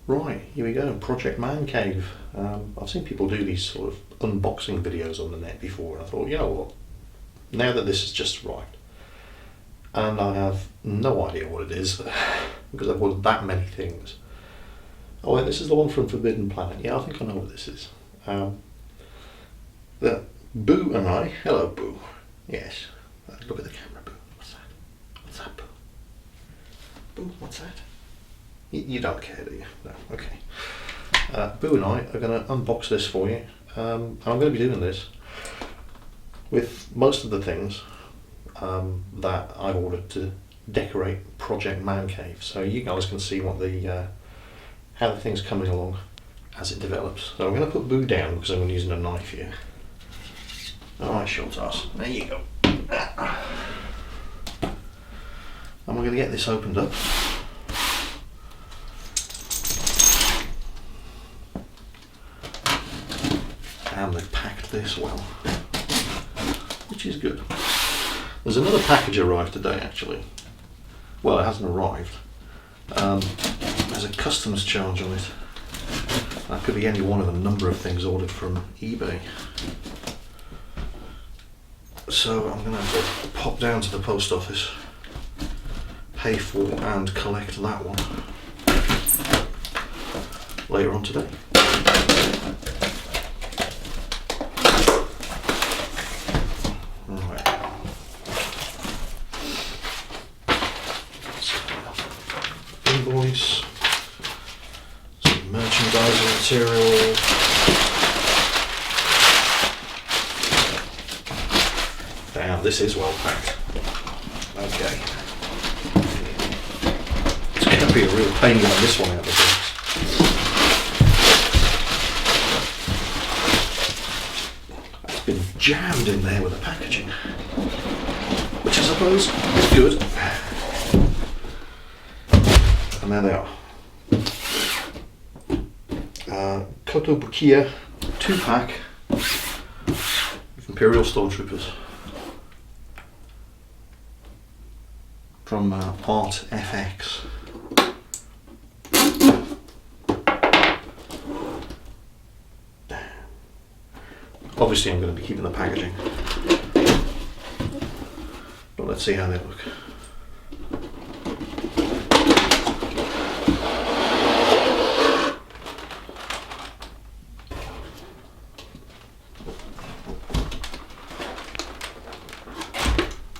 Right, here we go, Project Man Cave. I've seen people do these sort of unboxing videos on the net before, and I thought, you know what, now that this has just arrived, and I have no idea what it is, because I've ordered that many things. Oh wait, this is the one from Forbidden Planet. Yeah, I think I know what this is. The Boo and I, hello Boo, yes, look at the camera, Boo, what's that? What's that, Boo? Boo, what's that? You don't care, do you? No, okay. Boo and I are going to unbox this for you. I'm going to be doing this with most of the things that I ordered to decorate Project Man Cave. So you guys can see what the how the thing's coming along as it develops. So I'm going to put Boo down because I'm using a knife here. Alright, short ass. There you go. And we're going to get this opened up. And they've packed this well, which is good. There's another package arrived today actually. Well, it hasn't arrived. There's a customs charge on it. That could be any one of a number of things ordered from eBay. So I'm going to have to pop down to the post office, pay for and collect that one later on today. Invoice, some merchandising material, damn, this is well packed. Okay, it's going to be a real pain getting this one out of the box. It's been jammed in there with the packaging, which I suppose is good. And there they are. Kotobukiya 2-pack of Imperial Stormtroopers from ArtFX. Obviously I'm going to be keeping the packaging, but let's see how they look.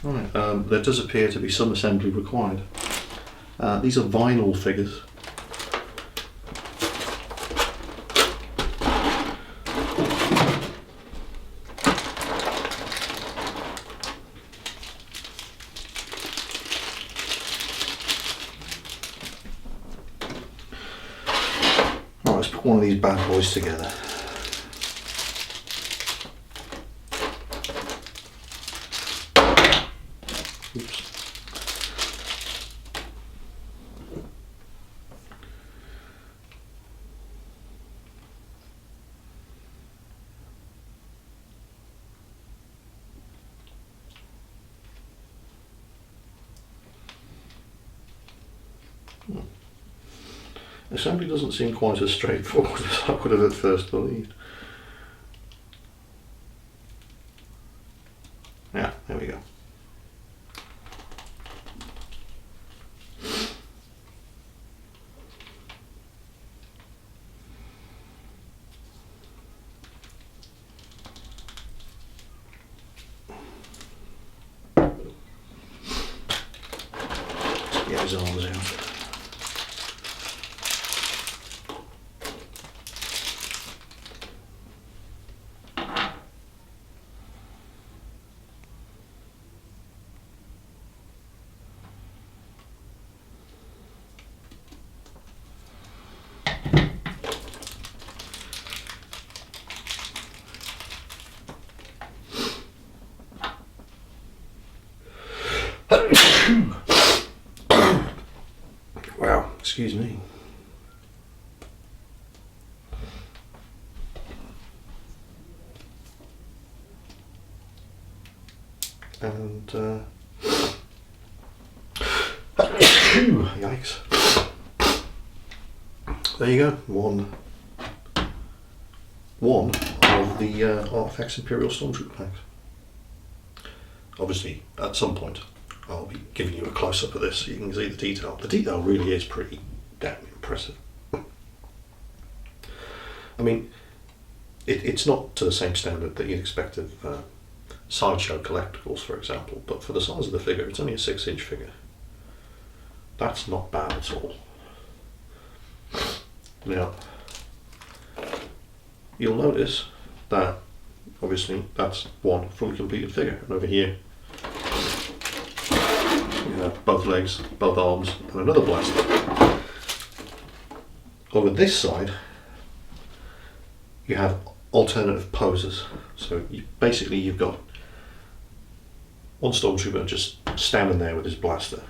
Right, there does appear to be some assembly required. These are vinyl figures. Right, let's put one of these bad boys together. Oops. Assembly doesn't seem quite as straightforward as I would have at first believed. Yeah, there we go. Get his arms out. Wow, excuse me. And yikes. there you go. One of the ArtFX Imperial Stormtrooper packs. Obviously, at some point, I'll be giving you a close-up of this so you can see the detail. The detail really is pretty damn impressive. I mean, it's not to the same standard that you'd expect of Sideshow Collectibles, for example, but for the size of the figure, it's only a 6-inch figure. That's not bad at all. Now, you'll notice that, obviously, that's one fully completed figure, and over here, you have both legs, both arms, and another blaster. Over this side, you have alternative poses. So basically you've got one Stormtrooper just standing there with his blaster.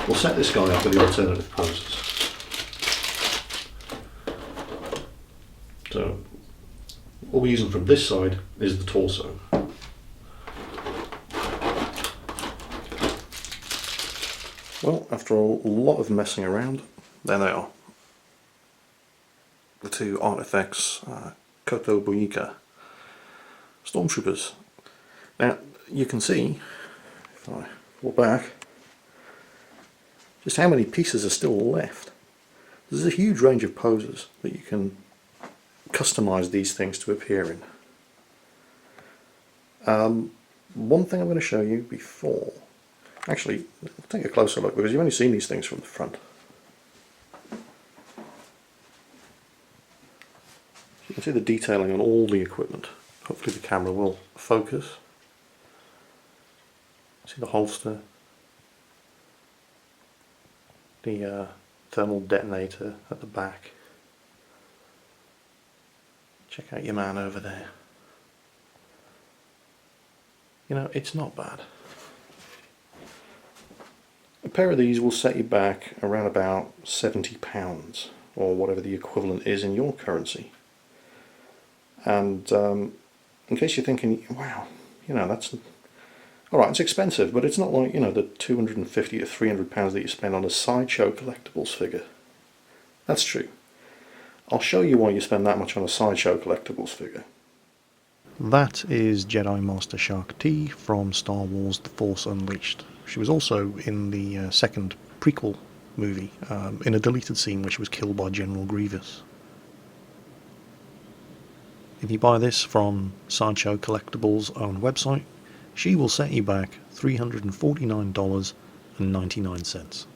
We'll set this guy up with the alternative poses. So what we're using from this side is the torso. Well, after a lot of messing around, there they are. The two ArtFX Kotobukiya Stormtroopers. Now, you can see, if I pull back, just how many pieces are still left. There's a huge range of poses that you can customize these things to appear in. One thing I'm going to show you before, actually, take a closer look because you've only seen these things from the front. You can see the detailing on all the equipment. Hopefully the camera will focus. See the holster, the thermal detonator at the back. Check out your man over there. You know, it's not bad. A pair of these will set you back around about £70, or whatever the equivalent is in your currency. And in case you're thinking, wow, you know, that's alright, it's expensive, but it's not like, you know, the £250 to £300 that you spend on a Sideshow Collectibles figure. That's true. I'll show you why you spend that much on a Sideshow Collectibles figure. That is Jedi Master Shaak Ti from Star Wars The Force Unleashed. She was also in the second prequel movie, in a deleted scene where she was killed by General Grievous. If you buy this from Sideshow Collectibles' own website, she will set you back $349.99.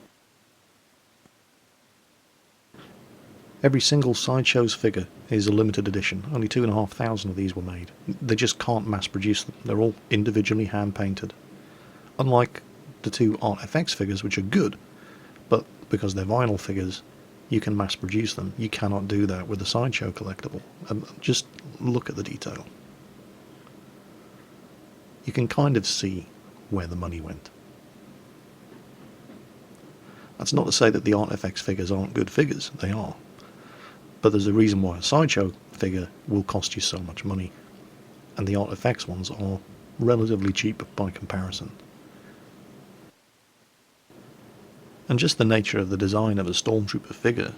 Every single Sideshow's figure is a limited edition. Only 2,500 of these were made. They just can't mass produce them. They're all individually hand painted. Unlike the two ArtFX figures, which are good, but because they're vinyl figures, you can mass produce them. You cannot do that with a Sideshow collectible. Just look at the detail. You can kind of see where the money went. That's not to say that the ArtFX figures aren't good figures. They are. But there's a reason why a Sideshow figure will cost you so much money, and the ArtFX ones are relatively cheap by comparison. And just the nature of the design of a Stormtrooper figure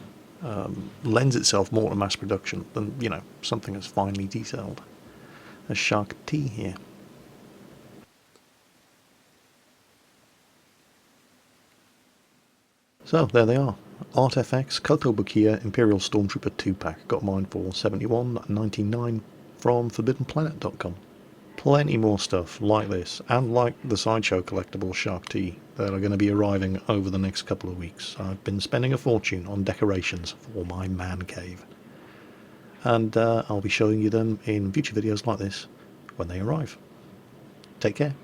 lends itself more to mass production than, you know, something as finely detailed as Shaak Ti here. So there they are. ArtFX Kotobukiya Imperial Stormtrooper 2-pack. Got mine for $71.99 from ForbiddenPlanet.com. Plenty more stuff like this, and like the Sideshow collectible Shaak Ti, that are going to be arriving over the next couple of weeks. I've been spending a fortune on decorations for my man cave. And I'll be showing you them in future videos like this when they arrive. Take care.